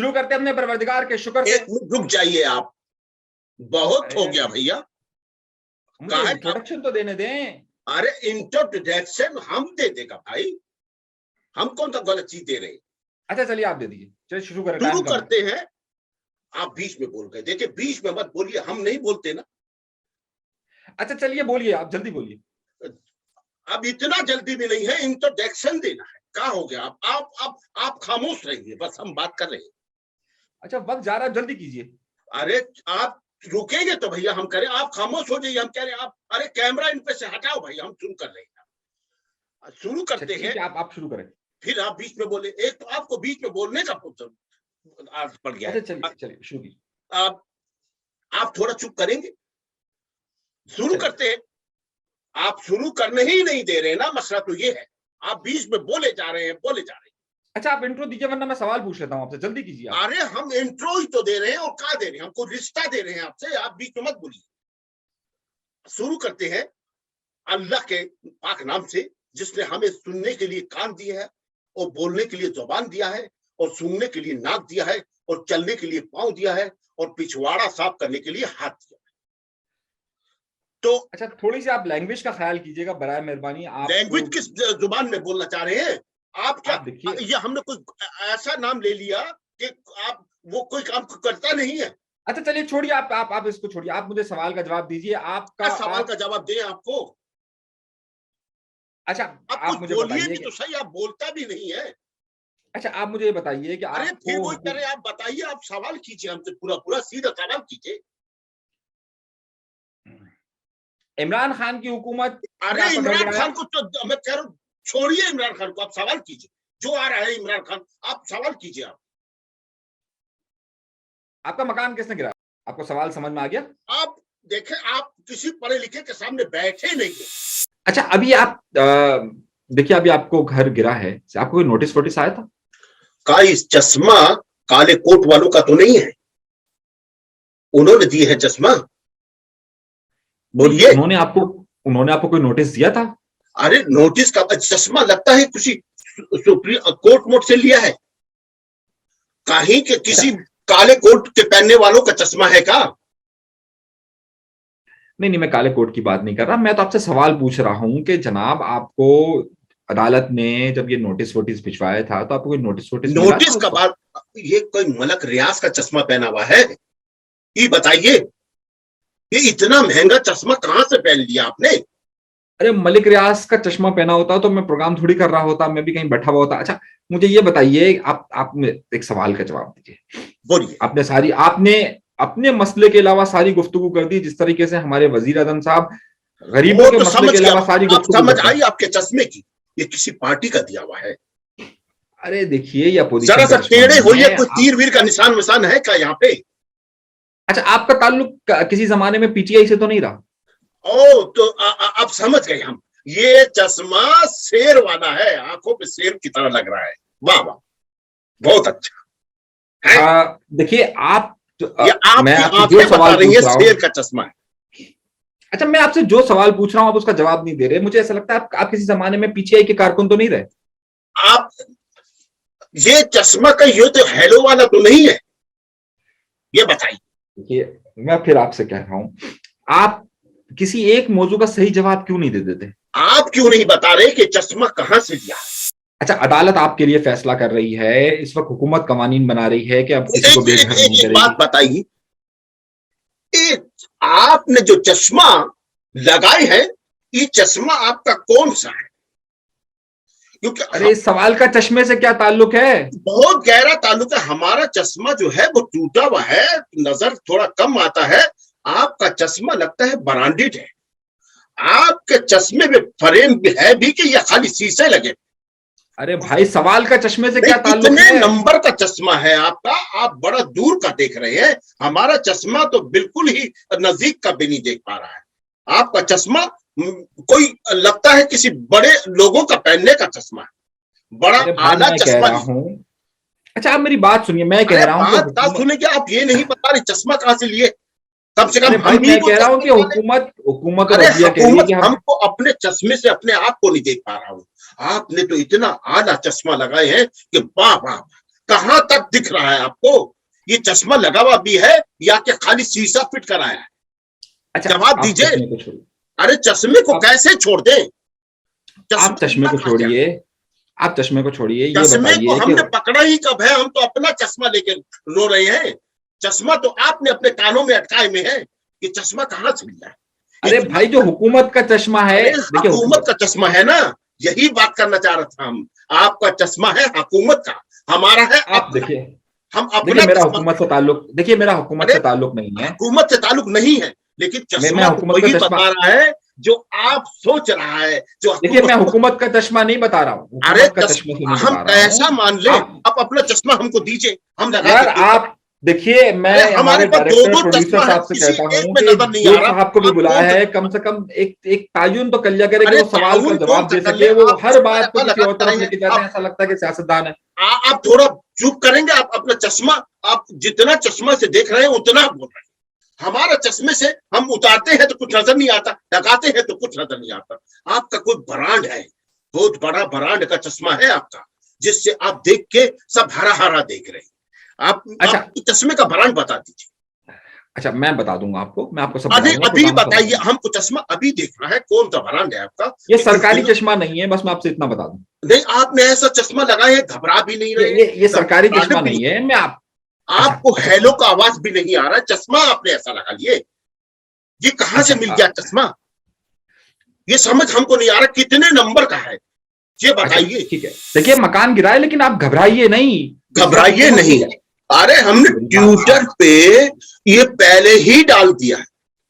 शुरू करते हैं अपने परवरदिगार के शुक्र से। एक मिनट रुक जाइए आप, बहुत हो गया भैया, मुझे इंट्रोडक्शन तो देने दें। अरे इंट्रोडक्शन हम दे देगा भाई, हम कौन सा गलत चीज दे रहे हैं। अच्छा चलिए आप दे दीजिए, चलिए शुरू करें। शुरू करते हैं। आप बीच में बोल गए, देखिए बीच में मत बोलिए, हम नहीं बोलते ना। अच्छा चलिए बोलिए, आप जल्दी बोलिए। अब इतना जल्दी भी नहीं है, इंट्रोडक्शन देना है। क्या हो गया? आप खामोश रहिए, बस हम बात कर रहे हैं। अच्छा वक्त जा रहा है, जल्दी कीजिए। अरे आप रुकेंगे तो भैया हम करें, आप खामोश हो जाइए, हम कह रहे हैं आप। अरे कैमरा इन पे से हटाओ भैया, हम शुरू कर रहे हैं। शुरू करते हैं। आप शुरू करें। फिर आप बीच में बोले, एक तो आपको बीच में बोलने का आदत पड़ गया है। चलिए शुरू कीजिए। आप थोड़ा चुप करेंगे? शुरू करते हैं। आप शुरू करने ही नहीं दे रहे ना, मसला तो ये है, आप बीच में बोले जा रहे हैं, बोले जा रहे हैं। अच्छा आप इंट्रो दीजिए, वरना मैं सवाल पूछ लेता हूँ आपसे, जल्दी कीजिए। अरे हम इंट्रो ही तो दे रहे हैं, और क्या दे रहे हैं? हमको रिश्ता दे रहे हैं आपसे, आप बीच में मत बोलिए। शुरू करते हैं अल्लाह के पाक नाम से, जिसने हमें सुनने के लिए कान दिया है, और बोलने के लिए जुबान दिया है, और सूंघने के लिए नाक दिया है, और चलने के लिए पांव दिया है, और पिछवाड़ा साफ करने के लिए हाथ दिया है। तो अच्छा थोड़ी सी आप लैंग्वेज का ख्याल कीजिएगा बराए मेहरबानी। आप लैंग्वेज किस जुबान में बोलना चाह रहे हैं आप? क्या देखिए, ये हमने कोई ऐसा नाम ले लिया कि आप वो कोई काम करता नहीं है? अच्छा चलिए छोड़िए, आप इसको छोड़िए, आप मुझे सवाल का जवाब दीजिए। आपका सवाल का जवाब दें आपको? अच्छा आप मुझे बोलिए भी तो सही, आप बोलता भी नहीं है। अच्छा आप मुझे ये बताइए कि अरे फिर वो कह रहे, आप बताइए, आप सवाल कीजिए हमसे, पूरा सीधा सवाल कीजिए। इमरान खान की हुकूमत। अरे इमरान खान को तो मैं कह रहा हूँ, छोड़िए इमरान खान को, आप सवाल कीजिए। जो आ रहा है इमरान खान, आप सवाल कीजिए। आपका मकान किसने गिराया? आपको सवाल समझ में आ गया? आप देखें, आप किसी पढ़े लिखे के सामने बैठे नहीं है। अच्छा अभी आप देखिए, अभी आपको घर गिरा है, आपको कोई नोटिस वोटिस आया था? इस चश्मा काले कोट वालों का तो नहीं है? उन्होंने दी है चश्मा, बोलिए। उन्होंने आपको कोई नोटिस दिया था? अरे नोटिस का चश्मा लगता है किसी सुप्रीम कोर्ट मोट से लिया है, कहीं के किसी काले कोट के पहनने वालों का चश्मा है का? नहीं, मैं काले कोट की बात नहीं कर रहा, मैं तो आपसे सवाल पूछ रहा हूं कि जनाब आपको अदालत ने जब ये नोटिस वोटिस भिजवाया था, तो आपको कोई नोटिस का बाद ये कोई मलक रियाज का चश्मा पहना हुआ है? ये बताइए, ये इतना महंगा चश्मा कहां से पहन लिया आपने? अरे मलिक रियाज का चश्मा पहना होता तो मैं प्रोग्राम थोड़ी कर रहा होता, मैं भी कहीं बैठा हुआ होता। अच्छा मुझे ये बताइए, आप एक सवाल का जवाब दीजिए। बोलिए। आपने अपने मसले के अलावा सारी गुफ्तगू कर दी, जिस तरीके से हमारे वजीर आजम साहब गरीबों के मसले के अलावा सारी गुफ्तगू समझ आई आपके चश्मे की? ये किसी पार्टी का दिया हुआ है। अरे देखिए, या जरा सा टेढ़े होइए, कोई तीर वीर का निशान है क्या यहाँ पे? अच्छा आपका ताल्लुक किसी जमाने में पीटीआई से तो नहीं रहा? ओ तो अब समझ गए हम। ये चश्मा शेर वाला है, आंखों पे शेर की तरह लग रहा है। वाह वाह, बहुत अच्छा। देखिए आप मैं आपकी जो सवाल रही है, शेर का चश्मा है। अच्छा मैं आपसे जो सवाल पूछ रहा हूं आप उसका जवाब नहीं दे रहे। मुझे ऐसा लगता है आप किसी जमाने में पीटीआई के कारकुन तो नहीं रहे? आप ये चश्मा का ये तो हेलो वाला तो नहीं है, ये बताइए। देखिए मैं फिर आपसे कह रहा हूं, आप किसी एक मौजू का सही जवाब क्यों नहीं दे देते? आप क्यों नहीं बता रहे कि चश्मा कहां से लिया? अच्छा अदालत आपके लिए फैसला कर रही है, इस वक्त हुकूमत कवानीन बना रही है कि अब किसी को बेघर नहीं करेगी। बात बताइए, आपने जो चश्मा लगाई है, ये चश्मा आपका कौन सा है? क्योंकि अरे इस सवाल का चश्मे से क्या ताल्लुक है? बहुत गहरा ताल्लुक है। हमारा चश्मा जो है वो टूटा हुआ है, नजर थोड़ा कम आता है। आपका चश्मा लगता है ब्रांडेड है। आपके चश्मे में फ्रेम भी है भी कि ये खाली शीशे लगे? अरे भाई सवाल का चश्मे से क्या ताल्लुक है? नंबर का चश्मा है आपका, आप बड़ा दूर का देख रहे हैं। हमारा चश्मा तो बिल्कुल ही नजदीक का भी नहीं देख पा रहा है। आपका चश्मा कोई लगता है किसी बड़े लोगों का पहनने का चश्मा है, बड़ा आला चश्मा हूं। अच्छा आप मेरी बात सुनिए, मैं कह रहा हूँ बात सुनिए, आप ये नहीं बता रहे चश्मा कहां से लिए? कम से कम भाई मैं कह रहा हूँ कि हुकूमत हमको अपने चश्मे से अपने आप को नहीं देख पा रहा हूँ। आपने तो इतना आला चश्मा लगाए हैं कि वाह वाह, कहां तक दिख रहा है आपको? ये चश्मा लगा हुआ भी है या कि खाली शीशा फिट कराया है? अच्छा, जवाब आप दीजिए। चश्मे को छोड़िए। अरे चश्मे को आप कैसे छोड़ दें? आप चश्मे चश्मा को कहां गया? छोड़िए। आप चश्मे को छोड़िए, ये चश्मे को बताइए कि हमने पकड़ा ही कब है? हम तो अपना चश्मा लेके रो रहे हैं। चश्मा तो आपने अपने कानों में अटकाए में है कि चश्मा कहां से मिला है? अरे इतना भाई, जो हुकूमत का चश्मा है, अरे देखिए हुकूमत का चश्मा है ना, यही बात करना चाह रहा था हम। आपका चश्मा है हुकूमत का, हमारा है आप अपना। देखिए हम देखिए अपना मेरा चश्मा, हुकूमत से ताल्लुक देखिए मेरा हुकूमत अरे से ताल्लुक नहीं है। हुकूमत से ताल्लुक नहीं है, लेकिन मैं चश्मा तो हुकूमत का वही चश्मा बता रहा है जो आप सोच रहा है, जो देखिए, मैं हुकूमत। हुकूमत का चश्मा नहीं बता रहा हूँ, अरे हुकूमत का चश्मा से नहीं हम बता रहा हूँ। कैसा मान ले? आप आप अपना चश्मा हमको दीजिए, हम लगा यार, के देखें। आप देखिए, अरे मैं हमारे हमारे पास दो डायरेक्टर दो प्रोड्यूसर चश्मा है, साहब से किसी कहता एक हूँ में कि नजर नहीं आ जोग रहा। साहब को भी आप बुलाया कौन सा? है, कम से कम एक एक तायुन तो कर लिया करे कि अरे वो सवाल का ताउन कौन जवाब सा दे कर ले? सके। वो आप हर चश्मा बात को ऐसा किसी लगा और तरफ रहे हैं लेके जाते आप। हैं, ऐसा लगता है कि सियासतदान है। आप थोड़ा चुप करेंगे? आप अपना चश्मा, आप जितना चश्मा से देख रहे हैं उतना बोल रहे हैं। हमारा चश्मे से हम उतारते हैं तो कुछ नजर नहीं आता, लगाते हैं तो कुछ नजर नहीं आता। आपका कोई ब्रांड है, बहुत बड़ा ब्रांड का चश्मा है आपका, जिससे आप देख के सब हरा हरा देख रहे हैं। अच्छा आप चश्मे का ब्रांड बता दीजिए। अच्छा, मैं बता दूंगा आपको, मैं आपको सब अभी बताऊंगा, अभी प्रोग्राम में सब बताइए, बताऊंगा। हमको चश्मा अभी देखना है, कौन सा ब्रांड है आपका? ये कि उस सरकारी दिन चश्मा नहीं है, बस मैं आपसे इतना बता दूं। नहीं, आपने ऐसा चश्मा लगाए हैं, घबरा भी नहीं रहे हैं, ये सरकारी घबराहट चश्मा भी नहीं, नहीं है। मैं आप अच्छा आपको अच्छा हेलो का आवाज भी नहीं आ रहा है, चश्मा आपने ऐसा लगा लिए। ये कहां से अच्छा मिल गया चश्मा? ये समझ हमको नहीं आ रहा, कितने नंबर का है ये अच्छा, बताइए। ठीक है। देखिए, मकान गिरा है, लेकिन आप घबराइए नहीं। इस बार घबराइए हुकूमत नहीं। अरे हमने मेरी बात ट्विटर आप पे ये पहले ही डाल दिया है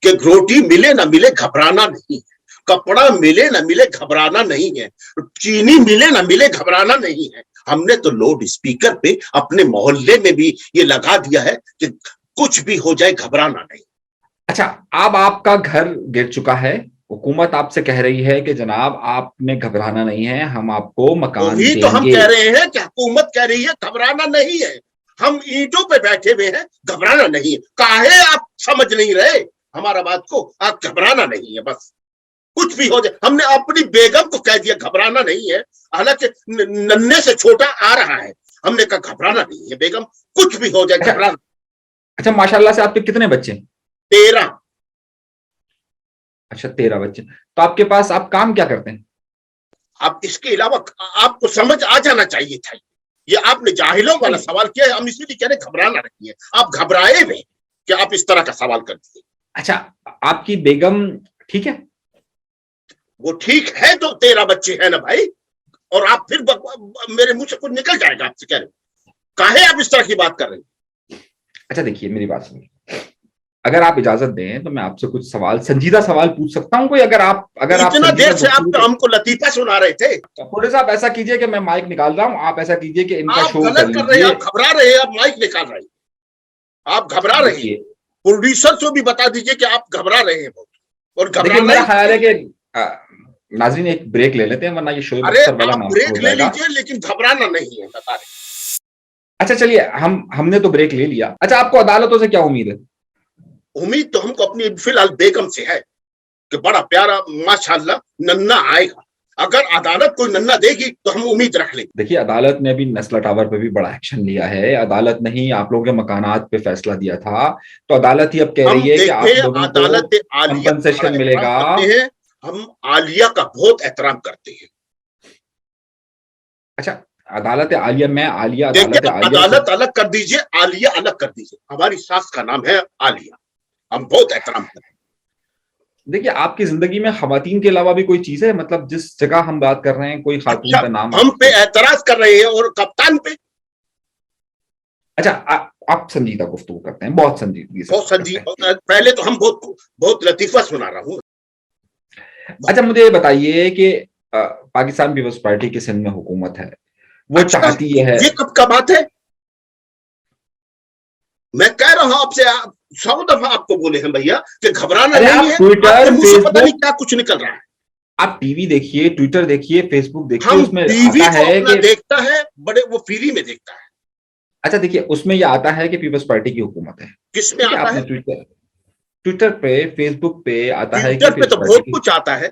कि रोटी मिले ना मिले घबराना नहीं है, कपड़ा मिले ना मिले घबराना नहीं है, चीनी मिले ना मिले घबराना नहीं है। हमने तो लाउड स्पीकर पे अपने मोहल्ले में भी ये लगा दिया है कि कुछ भी हो जाए घबराना नहीं। अच्छा, अब आपका घर गिर चुका है, हुकूमत आपसे कह रही है कि जनाब आपने घबराना नहीं है, हम आपको मकान वही तो हम देंगे। कह रहे हैं कि हुकूमत कह रही है घबराना नहीं है। हम ईंटों पे बैठे हुए हैं, घबराना नहीं है। काहे आप समझ नहीं रहे हमारा बात को? आप घबराना नहीं है, बस कुछ भी हो जाए। हमने अपनी बेगम को कह दिया घबराना नहीं है, हालांकि नन्हे से छोटा आ रहा है। हमने कहा घबराना नहीं है बेगम, कुछ भी हो जाए अच्छा घबराना। अच्छा, माशाल्लाह से आपके कितने बच्चे हैं? 13। अच्छा, 13 बच्चे। तो आपके पास, आप काम क्या करते हैं? अब इसके अलावा आपको समझ आ जाना चाहिए था। ये आपने जाहिलों वाला नहीं। सवाल किया है, हम इसीलिए कह रहे घबराना नहीं है। आप घबराए हुए कि आप इस तरह का सवाल कर दिए। अच्छा, आपकी बेगम ठीक है? वो ठीक है तो 13 बच्चे हैं ना भाई। और आप फिर मेरे मुंह से कुछ निकल जाएगा आपसे कह रहे, काहे आप इस तरह की बात कर रहे हैं? अच्छा देखिए, मेरी बात सुनिए। अगर आप इजाजत दें तो मैं आपसे कुछ सवाल, संजीदा सवाल पूछ सकता हूँ कोई? अगर आप इतना संजीदा देर से आप गुफ्तगू हमको लतीफा सुना रहे थे। थोड़े सा आप ऐसा कीजिए कि मैं माइक निकाल रहा हूँ, आप ऐसा कीजिए कि इनका आप शो कर गलत कर रहे हैं, लीजिए। आप घबरा रहे हैं, आप माइक निकाल रहे हैं, आप घबरा रहे हैं। देखिए प्रोड्यूसर को भी बता दीजिए कि आप घबरा रहे हैं बहुत, और देखिए, घबराना मेरा ही ख्याल है चाहिए। कि नाजरीन एक ब्रेक ले लेते हैं, वरना ये शोएब अरे अख्तर वाला आप मामला ब्रेक हो ले जाएगा। लीजिए, लेकिन घबराना नहीं है, बता रहे। अच्छा चलिए, हमने तो ब्रेक ले लिया। अच्छा, आपको अदालतों से क्या उम्मीद है? उम्मीद तो हमको अपनी फिलहाल बेगम से है कि बड़ा प्यारा माशाल्लाह नन्ना आएगा। अगर अदालत कोई नन्ना देगी तो हम उम्मीद रख लेंगे। देखिए, अदालत ने अभी नस्ला टावर पे भी बड़ा एक्शन लिया है। अदालत ने ही आप लोगों के मकानात पे फैसला दिया था, तो अदालत ही अब कह हम रही है कि देखें, आप लोगों को अदालत आलिया का बड़ा कंपनसेशन एहतराम मिलेगा। करते हैं। हम आलिया का बहुत एहतराम करते हैं। अच्छा, अदालत आलिया में आलिया, देखिए, अदालत आलिया से अदालत अलग कर दीजिए, आलिया अलग कर दीजिए। हमारी सास का नाम है आलिया, हम बहुत एहतराम करते हैं। देखिए, आपकी जिंदगी में खवातीन के अलावा भी कोई चीज है? मतलब जिस जगह हम बात कर रहे हैं, कोई खातून अच्छा, का नाम हम पे आपको? एतराज कर रहे हैं और कप्तान पे। अच्छा, आप संजीदा गुफ्तगू करते हैं, बहुत संजीदगी से बहुत बात करते संजीव, हैं। पहले तो हम बहुत बहुत लतीफा सुना रहा हूँ। अच्छा, मुझे ये बताइए कि पाकिस्तान पीपल्स पार्टी की सिंध में हुकूमत है, वो अच्छा, चाहती है। ये कब का बात है? मैं कह रहा हूं आपसे, 100 दफा आपको बोले हैं भैया कि घबराना अरे, नहीं आप है। आपके ट्विटर, मुंह से पता नहीं फेसबुक, क्या कुछ निकल रहा है। आप टीवी देखिए, ट्विटर देखिए, फेसबुक देखिए, हम उसमें टीवी आता को है अपना कि देखता है, बड़े वो फ्री में देखता है। अच्छा देखिए, उसमें ये आता है कि पीपल्स पार्टी की हुकूमत है। किस में ठीक है, आता आपने है? ट्विटर ट्विटर पे, फेसबुक पे आता है कि ट्विटर पे पीपल्स तो पार्टी बहुत की। कुछ आता है।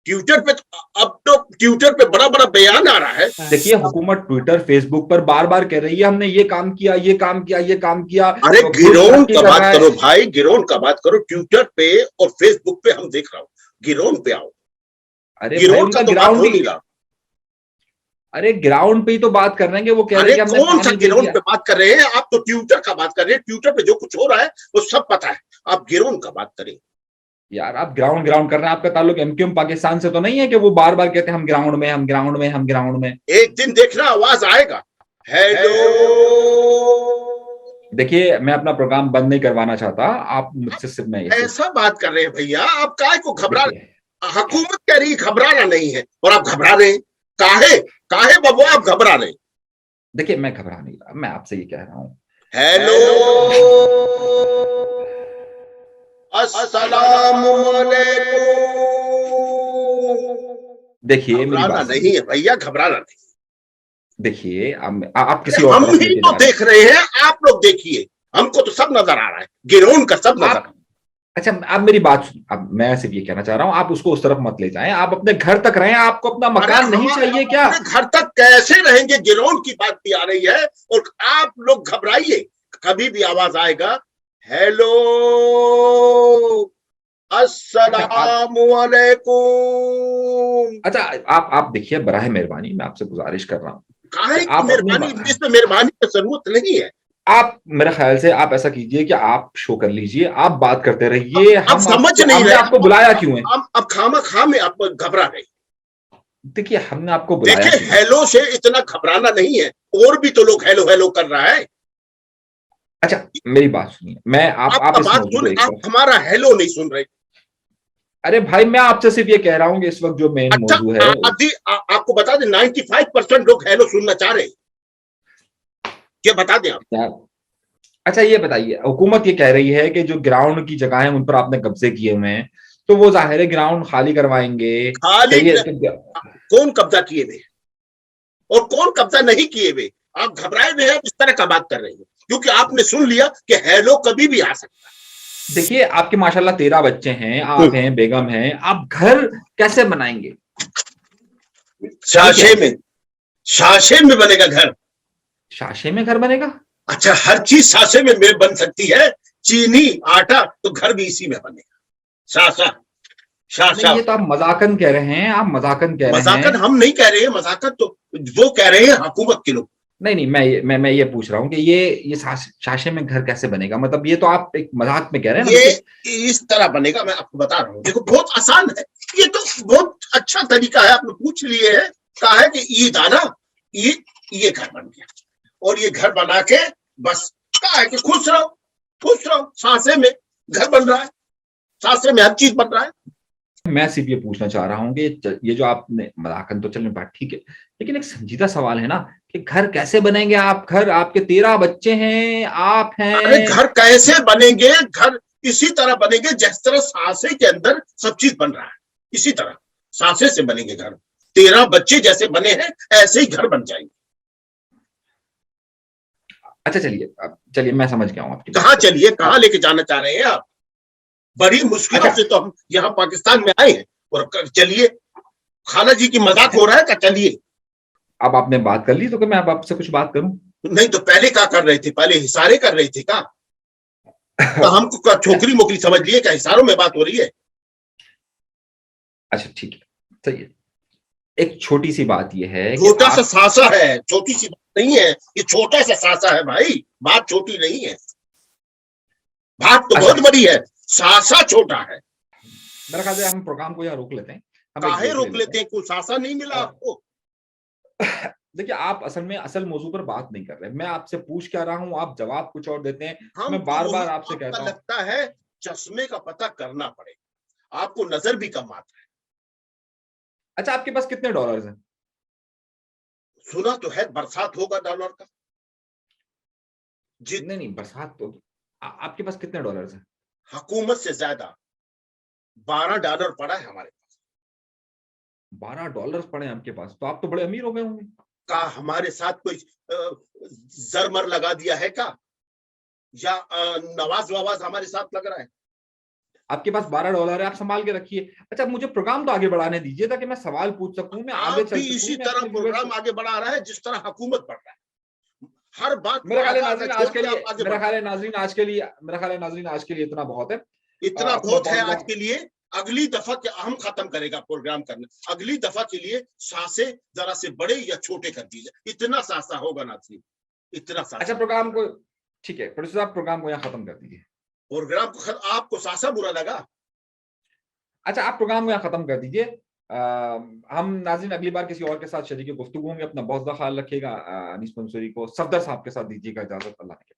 ट्विटर पे अब तो ट्विटर पे बड़ा बड़ा बयान आ रहा है। देखिए, हुकूमत ट्विटर फेसबुक पर बार बार कह रही है हमने ये काम किया, ये काम किया, ये काम किया। अरे तो खुद गिरोन तरक्की का कर बात रहा है। करो भाई, गिरोन का बात करो। ट्विटर पे और फेसबुक पे हम देख रहा हूँ, गिरोन पे आओ। अरे भाई, गिरोन का उनका तो बात ग्राउंड हो ही, नहीं रहा। अरे ग्राउंड पे ही तो बात कर रहे हैं कि वो कह रहे अरे हैं कि हमने कौन सा पानी दे गिरोन दिया। पे बात कर रहे हैं आप? तो ट्विटर का बात कर रहे हैं। ट्विटर पे जो कुछ हो रहा है वो सब पता है। आप गिरोन का बात करें। यार, आप ग्राउंड ग्राउंड कर रहे हैं। आपका ताल्लुक एमक्यूएम पाकिस्तान से तो नहीं है कि वो बार बार कहते हैं हम ग्राउंड में, हम ग्राउंड में, हम ग्राउंड में। एक दिन देखना आवाज आएगा, हेलो। देखिए, मैं अपना प्रोग्राम बंद नहीं करवाना चाहता, आप मुझसे सिर्फ मैं ये ऐसा बात कर रहे हैं भैया, आप काहे को घबरा? देखिए, हुकूमत कह रही घबराना नहीं है और आप घबरा रहे हैं। काहे काहे बाबू आप घबरा रहे हैं? देखिए, मैं घबरा नहीं रहा, मैं आपसे ये कह रहा हूँ। हेलो, अस्सलाम वालेकुम। देखिए, मेरी घबराना बात नहीं सुनिए। है भैया, घबराना नहीं। देखिए, आप अरे किसी और हम तरफ ही लेके तो जा रहे देख रहे हैं, आप लोग देखिए। हमको तो सब नजर आ रहा है, गिरोन का सब हैं नजर आ आप। अच्छा, अब मेरी बात सुनिए। अब मैं सिर्फ ये कहना चाह रहा हूँ, आप उसको उस तरफ मत ले जाएं, आप अपने घर तक रहें। आपको अपना रहा है। मकान अरे नहीं हम चाहिए क्या? अपने घर तक कैसे रहेंगे? गिरोन की बात भी आ रही है और आप लोग घबराइए। कभी भी आवाज आएगा, हेलो, अच्छा आप अस्सलाम वालेकुम। अच्छा आप देखिए, बराह मेहरबानी मैं आपसे गुजारिश कर रहा हूँ कि काहे की आप अपनी मेहरबानी? इसमें मेहरबानी की जरूरत नहीं है। आप मेरे ख्याल से आप ऐसा कीजिए कि आप शो कर लीजिए, आप बात करते अब रहिए। अब हम समझ आपको, नहीं हमने रहे। आपको बुलाया क्यों है? अब खामा खा में आप घबरा रहे। देखिए, हमने आपको बुलाया देखिए, क्यों है? हेलो से इतना घबराना नहीं है। और भी तो लोग हेलो हेलो कर रहा है। अच्छा, मेरी बात सुनिए। मैं आप आपका इस बात मौजू को सुन, एक आप तरफ। हमारा हेलो नहीं सुन रहे। अरे भाई, मैं आपसे सिर्फ ये कह रहा हूँ कि इस वक्त जो मेन अच्छा, मौजू है अभी आपको बता दें, 95% लोग हेलो सुनना चाह रहे हैं। ये बता दें आप। यार, अच्छा ये बताइए, हुकूमत ये कह रही है कि जो ग्राउंड की जगह है उन पर आपने कब्जे किए हुए हैं, तो वो जाहिर है ग्राउंड खाली करवाएंगे। खाली सही है तो। कौन कब्जा किए हुए और कौन कब्जा नहीं किए हुए? आप घबराए हुए हैं, इस तरह का बात कर रहे हैं क्योंकि आपने सुन लिया कि हेलो कभी भी आ सकता देखिए, आपके माशाल्लाह 13 बच्चे हैं, है। आप हैं, बेगम हैं, आप घर कैसे बनाएंगे? देखिए, शाशे में, शाशे में बनेगा घर। शाशे में घर बनेगा? अच्छा, हर चीज साशे में बन सकती है। चीनी, आटा, तो घर भी इसी में बनेगा। शाशा, नहीं, शाशा। ये तो आप मजाकन कह रहे हैं, आप मजाकन कह रहे मजाकत हैं। हम नहीं कह रहे हैं, मजाकत तो वो कह रहे हैं हुकूमत के लोग। नहीं नहीं, मैं ये पूछ रहा हूँ कि ये शाशे में घर कैसे बनेगा? मतलब ये तो आप एक मजाक में कह रहे हैं ना। ये देखिए, इस तरह बनेगा, मैं आपको बता रहा हूँ। देखो, बहुत आसान है। ये तो बहुत अच्छा तरीका है, आपने पूछ लिए है। कहा है कि ईद आना, ये घर बन गया। और ये घर बना के बस कहा है कि खुश रहो, खुश रहो। सांसे में घर बन रहा है, सांसे में हर चीज बन रहा है। मैं सिर्फ ये पूछना चाह रहा हूँ कि ये जो आपने मजाकन तो चलने बात ठीक है, लेकिन एक संजीदा सवाल है ना कि घर कैसे बनेंगे आप? घर, आपके 13 बच्चे हैं, आप अरे हैं। घर कैसे बनेंगे? घर इसी तरह बनेंगे जिस तरह सांसे के अंदर सब चीज बन रहा है। इसी तरह सांसे से बनेंगे घर। 13 बच्चे जैसे बने हैं ऐसे ही घर बन जाएंगे। अच्छा, चलिए, अब चलिए, मैं समझ गया हूँ आपकी बात कहाँ को। चलिए, कहाँ अब लेके जाना चाह रहे हैं आप? बड़ी मुश्किलों अच्छा, से तो हम यहाँ पाकिस्तान में आए हैं। और चलिए, खाला जी की मजाक हो रहा है क्या? चलिए। अब आपने बात कर ली तो कि मैं अब आपसे कुछ बात करूं? नहीं तो पहले क्या कर रहे थे? पहले इशारे कर रहे थे क्या? तो हमको क्या छोकरी मोकरी समझ लिए क्या? इशारों में बात हो रही है। अच्छा, ठीक है, सही है। एक छोटी सी बात यह है कि छोटा सा आप। सासा है, छोटी सी बात नहीं है। ये छोटा सा सासा है भाई, बात छोटी नहीं है। बात तो अच्छा, बहुत बड़ी है, सासा छोटा है। मेरा ख्याल है हम प्रोग्राम को यहाँ रोक लेते हैं, हम एक काहे ब्रेक ले रोक लेते लेते हैं। हैं? कोई सासा नहीं मिला और आपको? देखिए, आप असल में असल मौजू पर बात नहीं कर रहे। मैं आपसे पूछ क्या रहा हूं, आप जवाब कुछ और देते हैं। मैं हमको बार वही बार आपसे आपका कहता हूं। लगता है। चश्मे का पता करना पड़ेगा। आपको नजर भी कम आता है। अच्छा, आपके पास कितने डॉलर्स हैं? सुना तो है बरसात होगा डॉलर का। जी, नहीं नहीं, बरसात तो आपके पास कितने डॉलर्स हैं? हुकूमत से ज्यादा $12 पड़ा है हमारे पास। 12 डॉलर्स पड़े हैं आपके पास, तो आप तो बड़े अमीर हो गए होंगे। का हमारे साथ कोई जरमर लगा दिया है क्या? या नवाज ववाज हमारे साथ लग रहा है? आपके पास $12 है, आप संभाल के रखिए। अच्छा, मुझे प्रोग्राम तो आगे बढ़ाने दीजिए ताकि मैं सवाल पूछ सकूं, मैं आगे आप चल भी सकूं, इसी मैं तरह अपने व्यूअर्स प्रोग्राम आगे बढ़ा रहा है जिस तरह हुकूमत बढ़ रहा है। हर बात को मेरा ख्याल है आधा आधा नाज़रीन छोड़ आज के के लिए आप आगे मेरा बढ़ रहे ख्याल है नाज़रीन आज के लिए मेरा ख्याल है नाज़रीन आज के लिए इतना बहुत है। हैं। इतना अपना बहुत है आज बहुत-बहुत के लिए। अगली दफा के हम खत्म करेगा प्रोग्राम करना। अगली दफा के लिए सांसें जरा से बड़े या छोटे कर दीजिए। इतना सासा होगा नाज़रीन, इतना अच्छा, सासा। प्रोग्राम को ठीक है, प्रोड्यूसर साहब प्रोग्राम को यहाँ खत्म कर दीजिए। प्रोग्राम को आपको सासा बुरा लगा? अच्छा, आप प्रोग्राम को यहाँ खत्म कर दीजिए। हम नाज़रीन अगली बार किसी और के साथ शरीक गुफ्तगू होंगे। अपना बहुत ज़्यादा ख्याल रखिएगा। अनीस मंसूरी को सफदर साहब के साथ दीजिएगा इजाज़त। अल्लाह ने